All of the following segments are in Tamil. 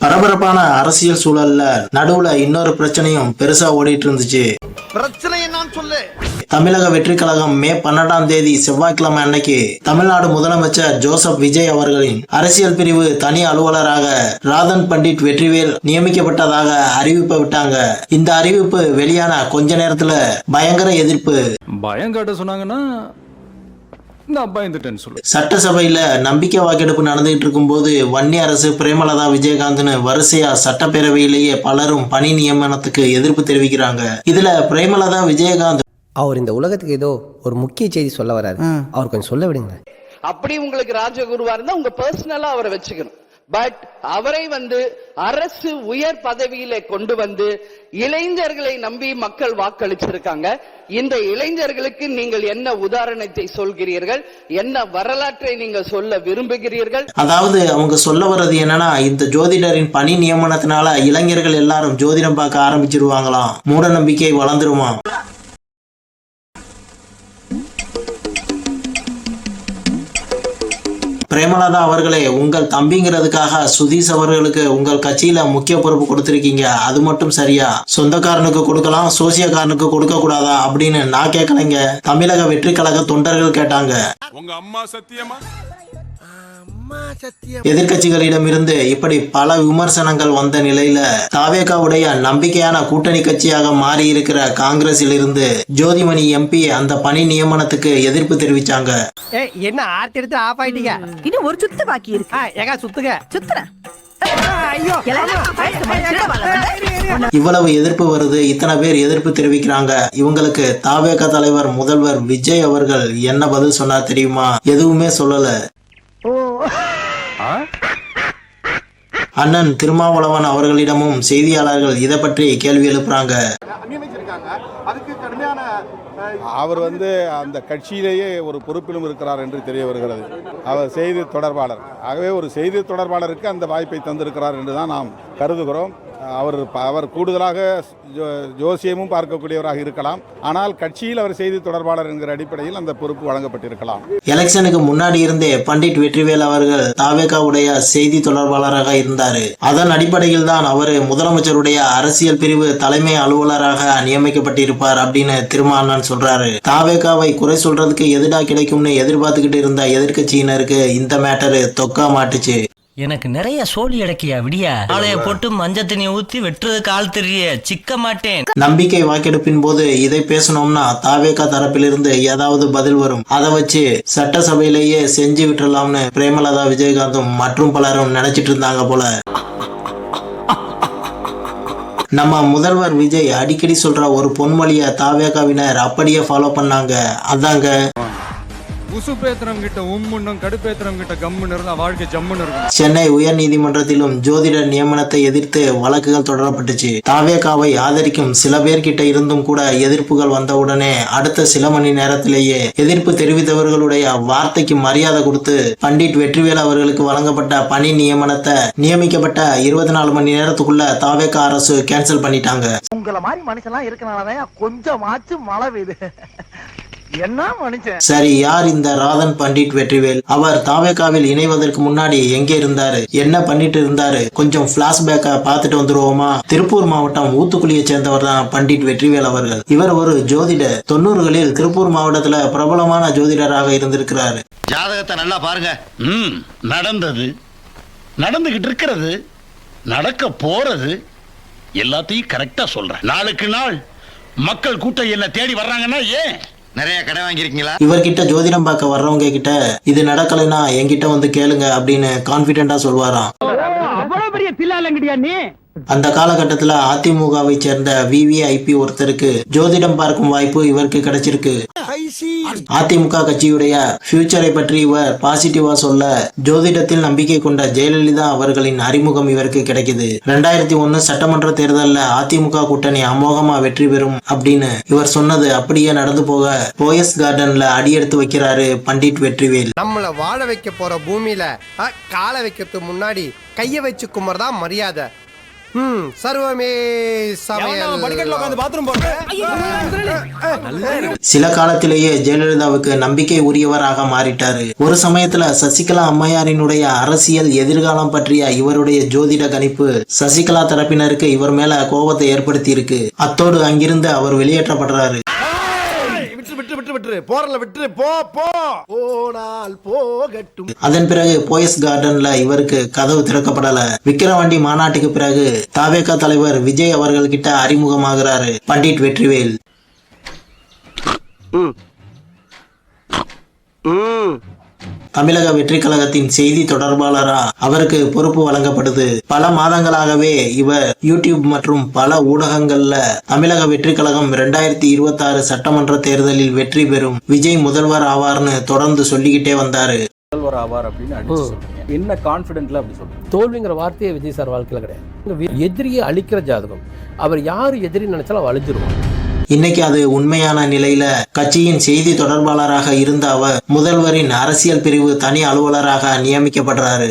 பரபரப்பான அரசியல் சூழல்ல நடுவுல இன்னொரு பிரச்சனையும் பெருசா ஓடிட்டு இருந்துச்சு. பிரச்சனை என்னன்னு சொல்லு. தமிழக வெற்றி கழகம் மே 12ஆம் தேதி செவ்வாய்க்கிழமை அன்னைக்கு தமிழ்நாடு முதலமைச்சர் ஜோசப் விஜய் அவர்களின் அரசியல் பிரிவு தனி அலுவலராக ராதன் பண்டிட் வெற்றிவேல் நியமிக்கப்பட்டதாக அறிவிப்பை விட்டாங்க. இந்த அறிவிப்பு வெளியான கொஞ்ச நேரத்துல பயங்கர எதிர்ப்பு. பயங்காட்ட சொன்னாங்கன்னா சட்டசபையில நம்பிக்கை வாக்கெடுப்பு நடந்துகிட்டு இருக்கும் போது வன்னி அரசு பிரேமலதா விஜயகாந்த்னு வரிசையா சட்டப்பேரவையிலேயே பலரும் பணி நியமனத்துக்கு எதிர்ப்பு தெரிவிக்கிறாங்க. இதுல பிரேமலதா விஜயகாந்த் அவர் இந்த உலகத்துக்கு ஏதோ ஒரு முக்கிய செய்தி சொல்ல வராரு, அவர் கொஞ்சம் சொல்ல விடுங்க. அப்படி உங்களுக்கு ராஜகுருவா இருந்தா உங்க பர்சனலா அவரை வச்சுக்கணும். பட் அவரை அரசு உயர் பதவியில கொண்டு வந்து இளைஞர்களை நம்பி மக்கள் வாக்களிச்சிருக்காங்க. இந்த இளைஞர்களுக்கு நீங்கள் என்ன உதாரணத்தை சொல்கிறீர்கள், என்ன வரலாற்றை நீங்கள் சொல்ல விரும்புகிறீர்கள்? அதாவது அவங்க சொல்ல வர்றது என்னன்னா, இந்த ஜோதிடரின் பணி நியமனத்தினால இளைஞர்கள் எல்லாரும் ஜோதிடம் பார்க்க ஆரம்பிச்சிருவாங்களாம், மூட நம்பிக்கை வளர்ந்துருமா. பிரேமலதா அவர்களே, உங்கள் தம்பிங்கிறதுக்காக சுதீஷ் அவர்களுக்கு உங்கள் கட்சியில முக்கிய பொறுப்பு கொடுத்திருக்கீங்க, அது மட்டும் சரியா? சொந்தக்காரனுக்கு கொடுக்கலாம், சோசியக்காரனுக்கு கொடுக்க கூடாதா அப்படின்னு நான் கேட்கலைங்க, தமிழக வெற்றி கழக தொண்டர்கள் கேட்டாங்க. உங்க அம்மா சத்தியமா? எதிர்கட்சிகளிடம் இருந்து இப்படி பல விமர்சனங்கள் வந்த நிலையில தாவேகாவுடைய நம்பிக்கையான கூட்டணி கட்சியாக மாறி இருக்கிற காங்கிரஸில் இருந்து ஜோதிமணி எம்பி அந்த பணி நியமனத்துக்கு எதிர்ப்பு தெரிவிச்சாங்க. என்ன ஆர்த்தி எடுத்து ஆஃப் ஆயிட்டீங்க? இன்னும் ஒரு சுத்து பாக்கி இருக்கு. ஏங்க சுத்துங்க. சுத்துறேன். இவ்வளவு எதிர்ப்பு வருது, இத்தனை பேர் எதிர்ப்பு தெரிவிக்கிறாங்க. இவங்களுக்கு தாவேகா தலைவர் முதல்வர் விஜய் அவர்கள் என்ன பதில் சொன்னார் தெரியுமா? எதுவுமே சொல்லல. அண்ணன் திருமாவளவன் அவர்களிடமும் செய்தியாளர்கள் இதை பற்றி கேள்வி எழுப்புறாங்க. அவர் அந்த கட்சியிலேயே ஒரு பொறுப்பிலும் இருக்கிறார் என்று தெரிய வருகிறது. அவர் செய்தி தொடர்பாளர். ஆகவே ஒரு செய்தி தொடர்பாளருக்கு அந்த வாய்ப்பை தந்திருக்கிறார் என்று தான் நாம் கருதுகிறோம். அவர் கூடுதலாக ஜோசியமும் பார்க்கக்கூடியவராக இருக்கலாம். ஆனால் கட்சியில் அவர் செய்தி தொடர்பாளர் என்கிற அடிப்படையில் அந்த பொறுப்பு வழங்கப்பட்டிருக்கலாம். எலெக்ஷனுக்கு முன்னாடி இருந்தே பண்டிட் வெற்றிவேல் அவர்கள் தாவேகாவுடைய செய்தி தொடர்பாளராக இருந்தாரு. அதன் அடிப்படையில் தான் அவர் முதலமைச்சருடைய அரசியல் பிரிவு தலைமை அலுவலராக நியமிக்கப்பட்டிருப்பார் அப்படின்னு திருமாவளவன் சொல்றாரு. தாவேகாவை குறை சொல்றதுக்கு எதுடா கிடைக்கும்னு எதிர்பார்த்துக்கிட்டு இருந்த எதிர்கட்சியினருக்கு இந்த மேட்டரு தொக்கா மாட்டுச்சு. எனக்கு நிறைய சோழி அடக்கியா விடியா ஆளைய போட்டு மஞ்சள் தண்ணி ஊத்தி வெட்டுறதுக்கு ஆள் தெரிய சிக்க மாட்டேன். நம்பிக்கை வாக்கெடுப்பின் போது இதை பேசணும்னா தாவேகா தரப்பிலிருந்து ஏதாவது பதில் வரும், அதை வச்சு சட்டசபையிலேயே செஞ்சு விட்டுறலாம்னு பிரேமலதா விஜயகாந்தும் மற்றும் பலரும் நினைச்சிட்டு இருந்தாங்க போல. நம்ம முதல்வர் விஜய் அடிக்கடி சொல்ற ஒரு பொன்மொழிய தாவேகாவினர் அப்படியே ஃபாலோ பண்ணாங்க. அதாங்க, சென்னை உயர் நீதிமன்றத்திலும் ஜோதிடர் நியமனத்தை எதிர்த்து வழக்குகள் தொடரப்பட்டுச்சு. தாவேகாவை ஆதரிக்கும் சில பேர்கிட்ட இருந்தும் கூட எதிர்ப்புகள் வந்தவுடனே அடுத்த சில மணி நேரத்திலேயே எதிர்ப்பு தெரிவித்தவர்களுடைய வார்த்தைக்கு மரியாதை கொடுத்து பண்டிட் வெற்றிவேல் அவர்களுக்கு வழங்கப்பட்ட பணி நியமனத்தை நியமிக்கப்பட்ட 24 மணி நேரத்துக்குள்ள தாவேகா அரசு கேன்சல் பண்ணிட்டாங்க. உங்கள மாதிரி மனுஷன்லாம் இருக்கனாலதான் கொஞ்சமாச்சும் மழை பெய்யுது. சரி, யார் இந்த ராதன் பண்டிட் வெற்றிவேல்? அவர் தாவேகாவில் இணைவதற்கு முன்னாடி எங்கே இருந்தாரு, என்ன பண்ணிட்டு இருந்தாரு? கொஞ்சம் பிளாஷ்பேக்கா பார்த்துட்டு வந்துருவோமா? திருப்பூர் மாவட்டம் ஊத்துக்குளியை சேர்ந்தவர் தான் பண்டிட் வெற்றிவேல் அவர்கள். இவர் ஒரு ஜோதிடர். 90களில் திருப்பூர் மாவட்டத்துல பிரபலமான ஜோதிடராக இருந்திருக்கிறாரு. ஜாதகத்தை நல்லா பாருங்க. நடந்தது, நடந்துகிட்டு இருக்கிறது, நடக்க போறது எல்லாத்தையும் கரெக்டா சொல்றேன். நாளுக்கு நாள் மக்கள் கூட்டம் என்ன தேடி வர்றாங்கன்னா ஏன் நிறைய கடை வாங்கிருக்கீங்களா? இவர்கிட்ட ஜோதிடம் பார்க்க வர்றவங்க கிட்ட இது நடக்கலைன்னா என்கிட்ட வந்து கேளுங்க அப்படின்னு கான்பிடென்டா சொல்வாராம். அந்த காலகட்டத்துல அதிமுகவை சேர்ந்த விவிஐபி ஒருத்தருக்கு ஜோதிடம் பார்க்கும் வாய்ப்பு இவருக்கு கிடைச்சிருக்கு. அதிமுக கட்சியுடைய ஃபியூச்சரை பற்றி இவர் பாசிட்டிவா சொல்ல ஜோதிடத்தில் நம்பிக்கை கொண்ட ஜெயலலிதா அவர்களின் அறிமுகம் இவருக்கு கிடைக்குது. 2001 சட்டமன்ற தேர்தலில் அதிமுக கூட்டணி அமோகமா வெற்றி பெறும் அப்படின்னு இவர் சொன்னது அப்படியே நடந்து போக போயஸ் கார்டன்ல அடியெடுத்து வைக்கிறாரு பண்டிட் வெற்றிவேல். நம்மள வாழ வைக்க போற பூமியில காலை வைக்கிறதுக்கு முன்னாடி கைய வச்சு குமர்தான் மரியாதை. சர்வமே சில காலத்திலேயே ஜெயலலிதாவுக்கு நம்பிக்கை உரியவராக மாறிட்டாரு. ஒரு சமயத்துல சசிகலா அம்மையாரினுடைய அரசியல் எதிர்காலம் பற்றிய இவருடைய ஜோதிட கணிப்பு சசிகலா தரப்பினருக்கு இவர் மேல கோபத்தை ஏற்படுத்தி இருக்கு. அத்தோடு அங்கிருந்து அவர் வெளியேற்றப்படுறாரு. அதன் பிறகு போயஸ் கார்டன்ல இவருக்கு கதவு திறக்கப்படல. விக்கிரவாண்டி மாநாட்டுக்கு பிறகு தாவேகா தலைவர் விஜய் அவர்கள் கிட்ட அறிமுகமாகிறாரு பண்டிட் வெற்றிவேல். தமிழக வெற்றி கழகத்தின் செய்தி தொடர்பாளரா அவருக்கு பொறுப்பு வழங்கப்படுது. பல மாதங்களாகவே இவர் யூடியூப் மற்றும் பல ஊடகங்கள்ல தமிழக வெற்றி கழகம் 2026 சட்டமன்ற தேர்தலில் வெற்றி பெறும், விஜய் முதல்வர் ஆவார்னு தொடர்ந்து சொல்லிக்கிட்டே வந்தாரு. என்ன கான்ஃபிடென்ட்ல அப்படி சொல்றீங்க? தோல்விங்கிற வார்த்தையே விஜய் சார் வாழ்க்கையில கிடையாது. எதிரியை அழிக்கிற ஜாதகம். அவர் யாரு எதிரி நினைச்சாலும் அவ அழிஞ்சிருவாங்க. இன்னைக்கு அது உண்மையான நிலையில கட்சியின் செய்தி தொடர்பாளராக இருந்த அவர் முதல்வரின் அரசியல் பிரிவு தனி அலுவலராக நியமிக்கப்படுறாரு.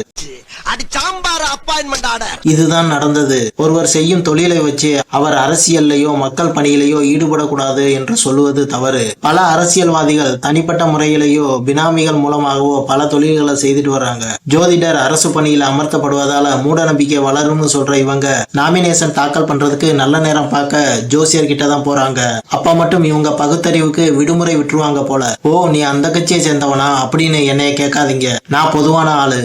இதுதான் நடந்தது. ஒருவர் செய்யும் தொழிலை வச்சு அவர் அரசியல்லையோ மக்கள் பணியிலேயோ ஈடுபடக்கூடாது என்று சொல்லுவது தவறு. பல அரசியல்வாதிகள் தனிப்பட்ட முறையிலேயோ பினாமிகள் மூலமாகவோ பல தொழில்களை செய்துட்டு வர்றாங்க. ஜோதிடர் அரசு பணியில் அமர்த்தப்படுவதால மூட நம்பிக்கை வளரும்னு சொல்ற இவங்க நாமினேஷன் தாக்கல் பண்றதுக்கு நல்ல நேரம் பார்க்க ஜோசியர் கிட்ட தான் போறாங்க. அப்ப மட்டும் இவங்க பகுத்தறிவுக்கு விடுமுறை விட்டுருவாங்க போல. ஓ, நீ அந்த கட்சியை சேர்ந்தவனா அப்படின்னு என்னைய கேட்காதீங்க, நான் பொதுவான ஆளு.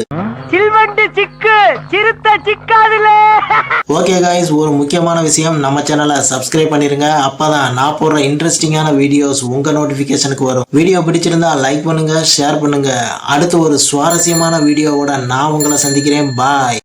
ஓகே காய்ஸ், ஒரு முக்கியமான விஷயம், நம்ம சேனலை சப்ஸ்கிரைப் பண்ணிருங்க. அப்பதான் நான் போடுற இன்ட்ரெஸ்டிங்கான வீடியோஸ் உங்க நோட்டிபிகேஷனுக்கு வரும். வீடியோ பிடிச்சிருந்தா லைக் பண்ணுங்க, ஷேர் பண்ணுங்க. அடுத்து ஒரு சுவாரஸ்யமான வீடியோவோட நான் உங்களை சந்திக்கிறேன். பாய்.